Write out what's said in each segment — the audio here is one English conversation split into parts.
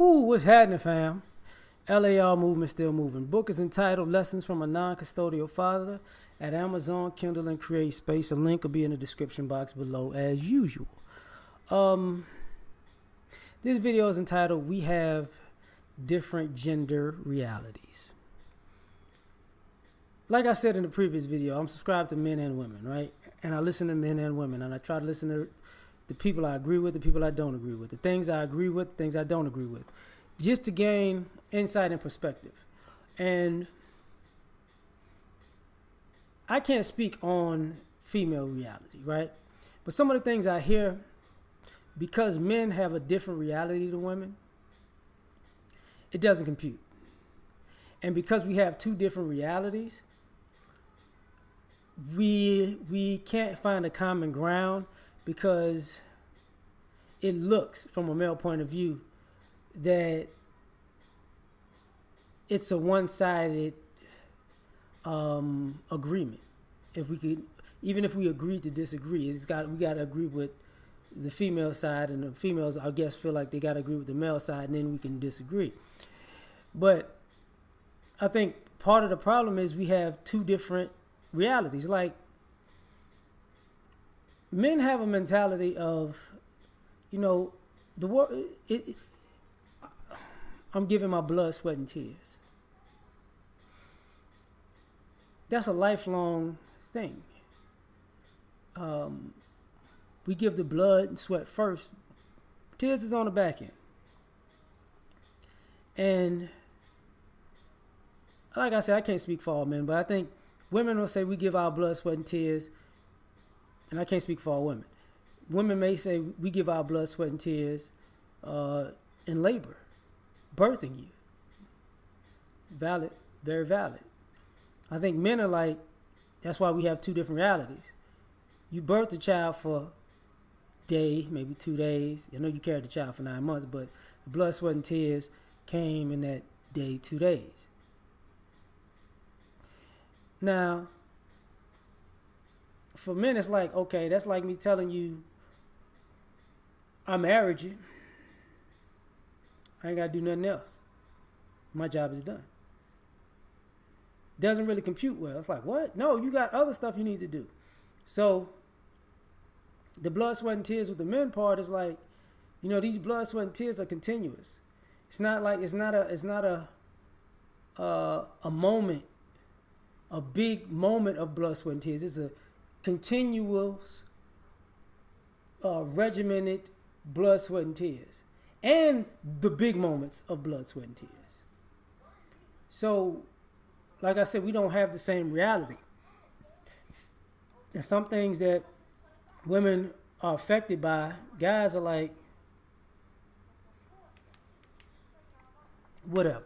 What's happening, fam? L.A.R. movement still moving. Book is entitled Lessons from a Non-Custodial Father at Amazon, Kindle, and Create Space. A link will be in the description box below as usual. This video is entitled We Have Different Gender Realities. Like I said in the previous video, I'm subscribed to men and women, right? And I listen to men and women, and I try to listen to the people I agree with, the people I don't agree with, the things I agree with, things I don't agree with, just to gain insight and perspective. And I can't speak on female reality, right? But some of the things I hear, because men have a different reality than women, it doesn't compute. And because we have two different realities, we can't find a common ground, because it looks, from a male point of view, that it's a one-sided agreement. If we could, even if we agree to disagree, we got to agree with the female side, and the females, I guess, feel like they got to agree with the male side, and then we can disagree. But I think part of the problem is we have two different realities. Like, men have a mentality of, the world. I'm giving my blood, sweat, and tears. That's a lifelong thing. We give the blood and sweat first. Tears is on the back end. And like I said, I can't speak for all men, but I think women will say we give our blood, sweat, and tears. And I can't speak for all women. Women may say we give our blood, sweat, and tears in labor, birthing you. Valid, very valid. I think men are like, that's why we have two different realities. You birth a child for a day, maybe 2 days. I know you carried the child for 9 months, but the blood, sweat, and tears came in that day, 2 days. Now, for men, it's like, okay, that's like me telling you, I married you. I ain't got to do nothing else. My job is done. Doesn't really compute well. It's like, what? No, you got other stuff you need to do. So the blood, sweat, and tears with the men part is like, these blood, sweat, and tears are continuous. It's not a moment, a big moment of blood, sweat, and tears. It's a continuous, regimented blood, sweat, and tears. And the big moments of blood, sweat, and tears. So, like I said, we don't have the same reality. And some things that women are affected by, guys are like, whatever.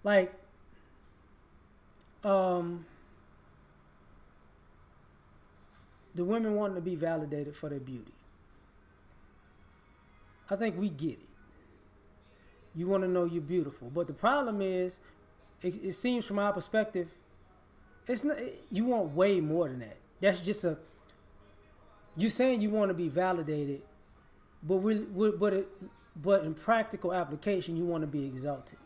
Like, the women wanting to be validated for their beauty. I think we get it. You want to know you're beautiful. But the problem is, it seems from our perspective, it's not, you want way more than that. That's just you're saying you want to be validated, but but in practical application, you want to be exalted.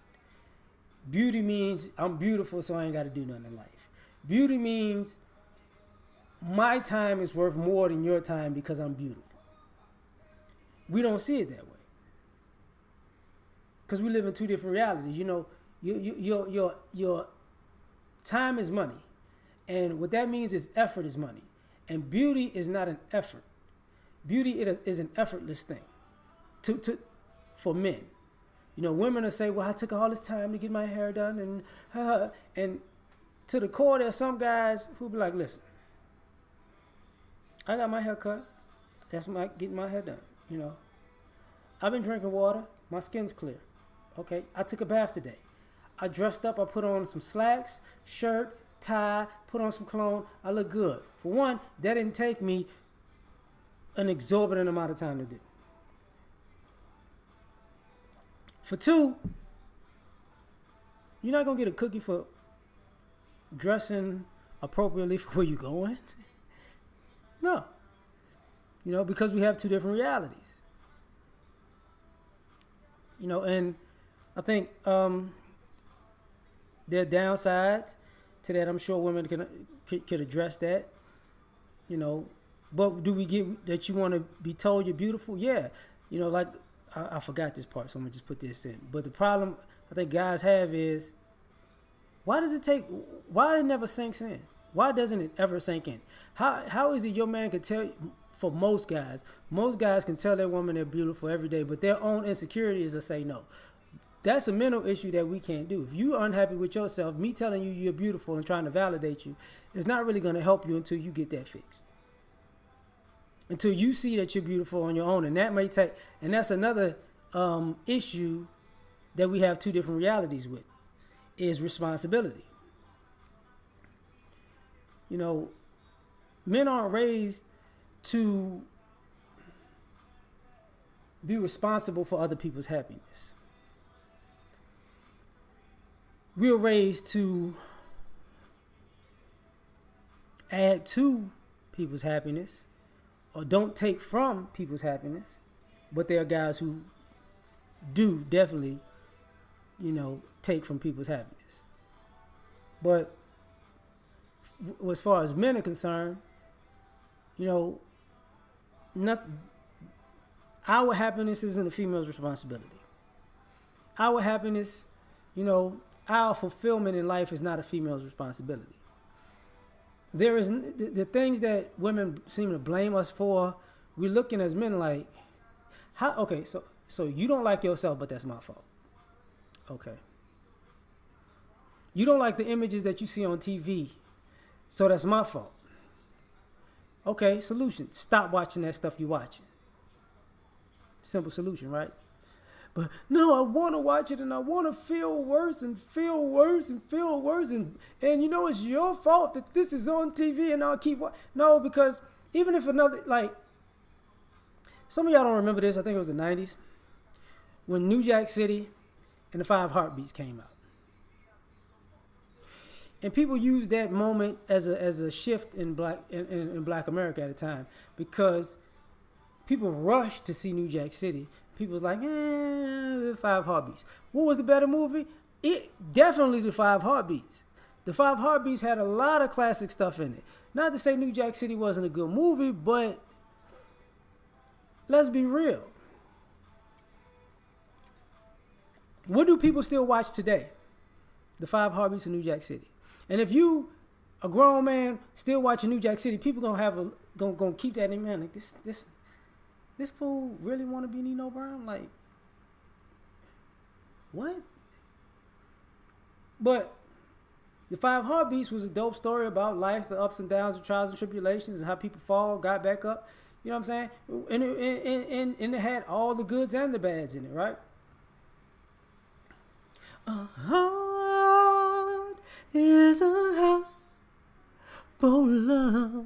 Beauty means I'm beautiful, so I ain't got to do nothing in life. Beauty means my time is worth more than your time because I'm beautiful. We don't see it that way, because we live in two different realities. Your time is money, and what that means is effort is money, and beauty is not an effort. Beauty is an effortless thing, for men. Women will say, "Well, I took all this time to get my hair done," and to the core, there's some guys who be like, "Listen, I got my hair cut. That's getting my hair done. I've been drinking water. My skin's clear. Okay, I took a bath today. I dressed up. I put on some slacks, shirt, tie, put on some cologne. I look good. For one, that didn't take me an exorbitant amount of time to do. For two, you're not going to get a cookie for dressing appropriately for where you're going. No. Because we have two different realities. And I think there are downsides to that. I'm sure women could address that. But do we get that you want to be told you're beautiful? Yeah. Like I forgot this part, so I'm gonna just put this in. But the problem I think guys have is why it never sinks in? Why doesn't it ever sink in? How is it your man could tell, for most guys can tell their woman they're beautiful every day, but their own insecurity is to say no. That's a mental issue that we can't do. If you're unhappy with yourself, me telling you you're beautiful and trying to validate you is not really going to help you until you get that fixed. Until you see that you're beautiful on your own. And that's another issue that we have two different realities with, is responsibility. Men aren't raised to be responsible for other people's happiness. We're raised to add to people's happiness or don't take from people's happiness. But there are guys who do definitely, take from people's happiness. But as far as men are concerned, our happiness isn't a female's responsibility. Our happiness, our fulfillment in life is not a female's responsibility. There is the things that women seem to blame us for. We're looking as men like, how? Okay, so you don't like yourself, but that's my fault. Okay. You don't like the images that you see on TV, so that's my fault. Okay, solution. Stop watching that stuff you're watching. Simple solution, right? But no, I want to watch it and I want to feel worse and feel worse and feel worse. And it's your fault that this is on TV and I'll keep watching. No, because even if some of y'all don't remember this, I think it was the 90s, when New Jack City and the 5 Heartbeats came out. And people used that moment as a shift in Black America at the time, because people rushed to see New Jack City. People was like, the 5 Heartbeats. What was the better movie? Definitely the 5 Heartbeats. The 5 Heartbeats had a lot of classic stuff in it. Not to say New Jack City wasn't a good movie, but let's be real. What do people still watch today? The 5 Heartbeats of New Jack City. And if you, a grown man, still watching New Jack City, people gonna keep that in mind. Like this fool really want to be Nino Brown? Like, what? But the 5 Heartbeats was a dope story about life, the ups and downs, the trials and tribulations, and how people fall, got back up. You know what I'm saying? And it had all the goods and the bads in it, right? A heart is a house full of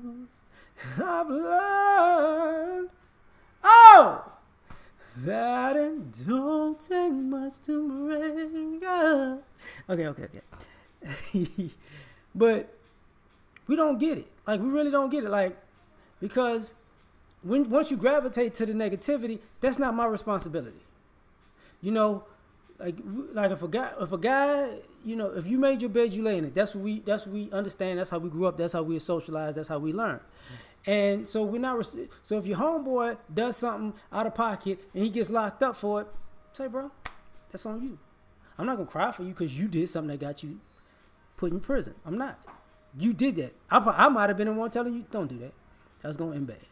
I've learned. Oh! That it don't take much to break up. Okay. But we don't get it. Like, we really don't get it. Like, because once you gravitate to the negativity, that's not my responsibility. Like if a guy, if you made your bed, you lay in it. That's what we understand. That's how we grew up. That's how we are socialized. That's how we learn. And so we're not. So if your homeboy does something out of pocket and he gets locked up for it, say, bro, that's on you. I'm not gonna cry for you because you did something that got you put in prison. I'm not. You did that. I might have been the one telling you, don't do that. That's gonna end bad.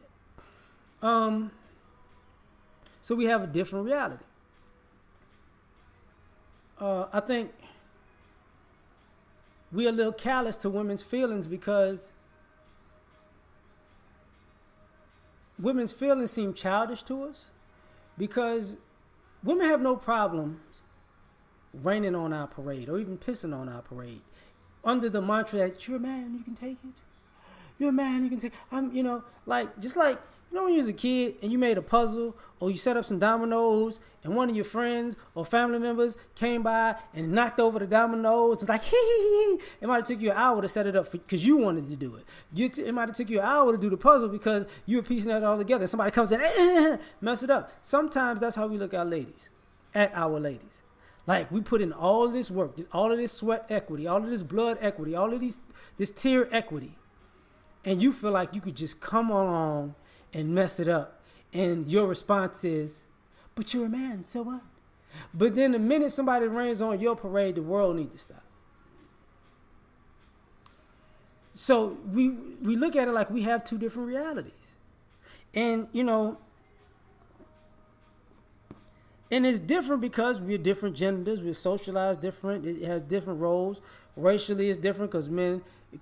So we have a different reality. I think we're a little callous to women's feelings because women's feelings seem childish to us, because women have no problems raining on our parade or even pissing on our parade under the mantra that you're a man, you can take it. You're a man, you can take it. Just like when you was a kid and you made a puzzle or you set up some dominoes and one of your friends or family members came by and knocked over the dominoes and was like, hee. It might have took you an hour to set it up because you wanted to do it. It might have took you an hour to do the puzzle because you were piecing that all together. Somebody comes in, mess it up. Sometimes that's how we look at ladies. at our ladies. Like we put in all this work, all of this sweat equity, all of this blood equity, all of this tear equity, and you feel like you could just come along and mess it up, and your response is, "But you're a man, so what?" But then the minute somebody rains on your parade, the world needs to stop. So we look at it like we have two different realities. And, and it's different because we're different genders. We're socialized different. It has different roles. Racially, it's different because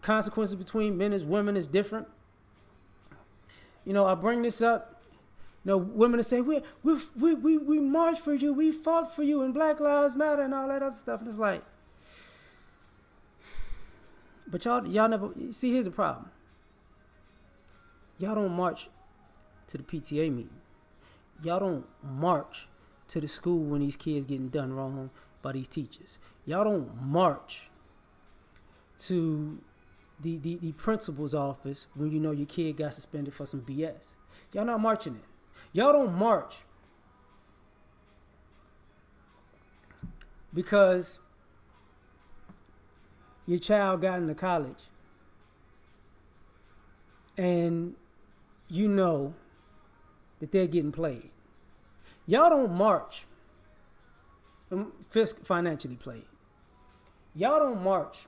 consequences between men and women is different. I bring this up. Women that say, we marched for you. We fought for you and Black Lives Matter and all that other stuff. And it's like, but y'all never, see, here's the problem. Y'all don't march to the PTA meeting. Y'all don't march to the school when these kids getting done wrong by these teachers. Y'all don't march to the principal's office when you know your kid got suspended for some BS. Y'all not marching it. Y'all don't march because your child got into college and you know that they're getting played. Y'all don't march financially played. Y'all don't march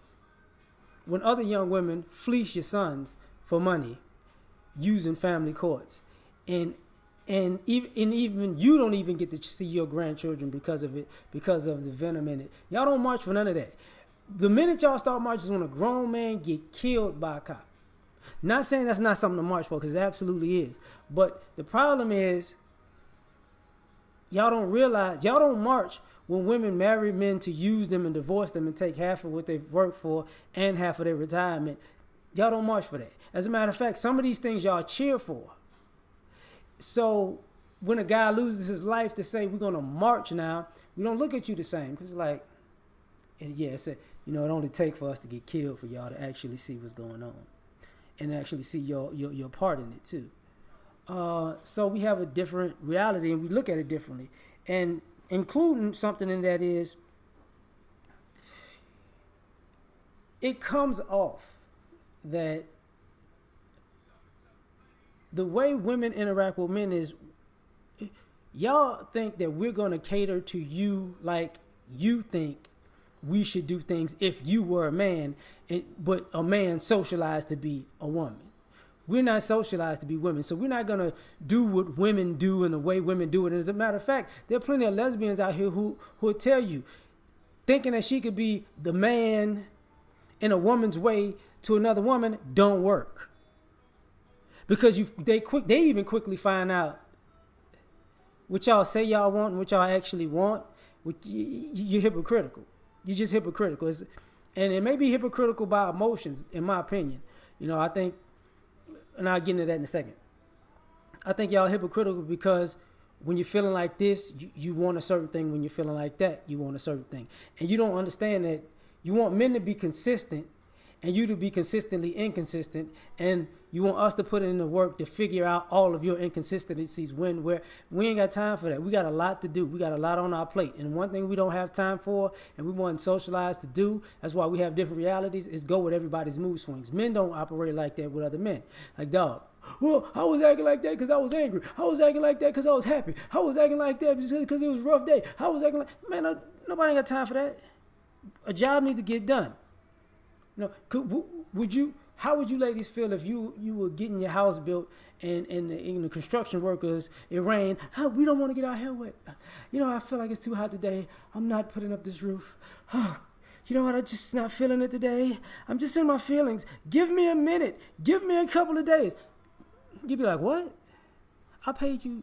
when other young women fleece your sons for money using family courts. And even you don't even get to see your grandchildren because of it, because of the venom in it. Y'all don't march for none of that. The minute y'all start marching is when a grown man get killed by a cop. Not saying that's not something to march for, because it absolutely is. But the problem is, y'all don't realize, y'all don't march when women marry men to use them and divorce them and take half of what they've worked for and half of their retirement. Y'all don't march for that. As a matter of fact, some of these things y'all cheer for. So when a guy loses his life to say, we're going to march now, we don't look at you the same. Because it's like, it only takes for us to get killed for y'all to actually see what's going on. And actually see your part in it too. So we have a different reality and we look at it differently. And including something in that is, it comes off that the way women interact with men is, y'all think that we're going to cater to you like you think we should do things if you were a man, but a man socialized to be a woman. We're not socialized to be women, so we're not going to do what women do and the way women do it. And as a matter of fact, there are plenty of lesbians out here who will tell you, thinking that she could be the man in a woman's way to another woman don't work. Because they even quickly find out what y'all say y'all want and what y'all actually want. You're hypocritical. You're just hypocritical. And it may be hypocritical by emotions, in my opinion. I think, and I'll get into that in a second. I think y'all hypocritical because when you're feeling like this, you want a certain thing. When you're feeling like that, you want a certain thing. And you don't understand that you want men to be consistent and you to be consistently inconsistent. And you want us to put in the work to figure out all of your inconsistencies where we ain't got time for that. We got a lot to do. We got a lot on our plate. And one thing we don't have time for and we want socialized to do, that's why we have different realities, is go with everybody's mood swings. Men don't operate like that with other men. Like, dog, well, I was acting like that because I was angry. I was acting like that because I was happy. I was acting like that because it was a rough day. I was acting like, man, nobody ain't got time for that. A job needs to get done. How would you ladies feel if you were getting your house built and the construction workers, it rained, we don't want to get our hair wet. I feel like it's too hot today. I'm not putting up this roof. You know what, I'm just not feeling it today. I'm just in my feelings. Give me a minute. Give me a couple of days. You'd be like, what? I paid you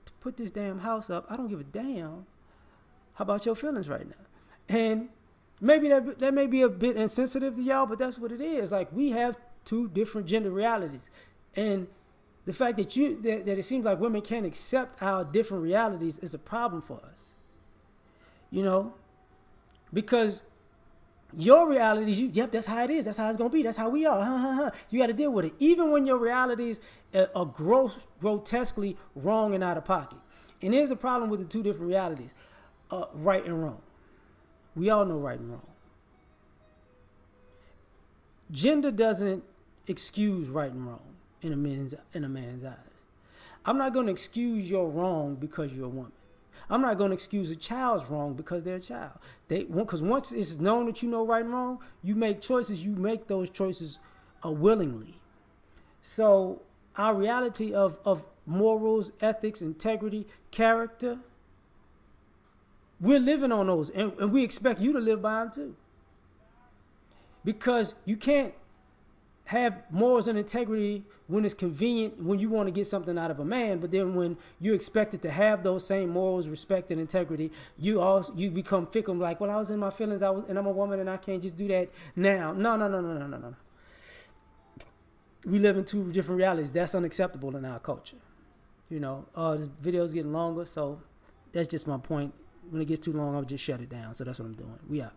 to put this damn house up. I don't give a damn. How about your feelings right now? And maybe that may be a bit insensitive to y'all, but that's what it is. Like, we have two different gender realities. And the fact that it seems like women can't accept our different realities is a problem for us. Because your realities, yep, that's how it is. That's how it's going to be. That's how we are. You got to deal with it. Even when your realities are grotesquely wrong and out of pocket. And here's the problem with the two different realities. right and wrong. We all know right and wrong. Gender doesn't excuse right and wrong in a man's eyes. I'm not going to excuse your wrong because you're a woman. I'm not going to excuse a child's wrong because they're a child. Because once it's known that you know right and wrong, you make choices. You make those choices willingly. So our reality of morals, ethics, integrity, character, we're living on those, and we expect you to live by them too. Because you can't have morals and integrity when it's convenient, when you want to get something out of a man, but then when you're expected to have those same morals, respect, and integrity, you become fickle, like, well, I was in my feelings, and I'm a woman, and I can't just do that now. No. We live in two different realities. That's unacceptable in our culture. This video's getting longer, so that's just my point. When it gets too long, I'll just shut it down. So that's what I'm doing. We out.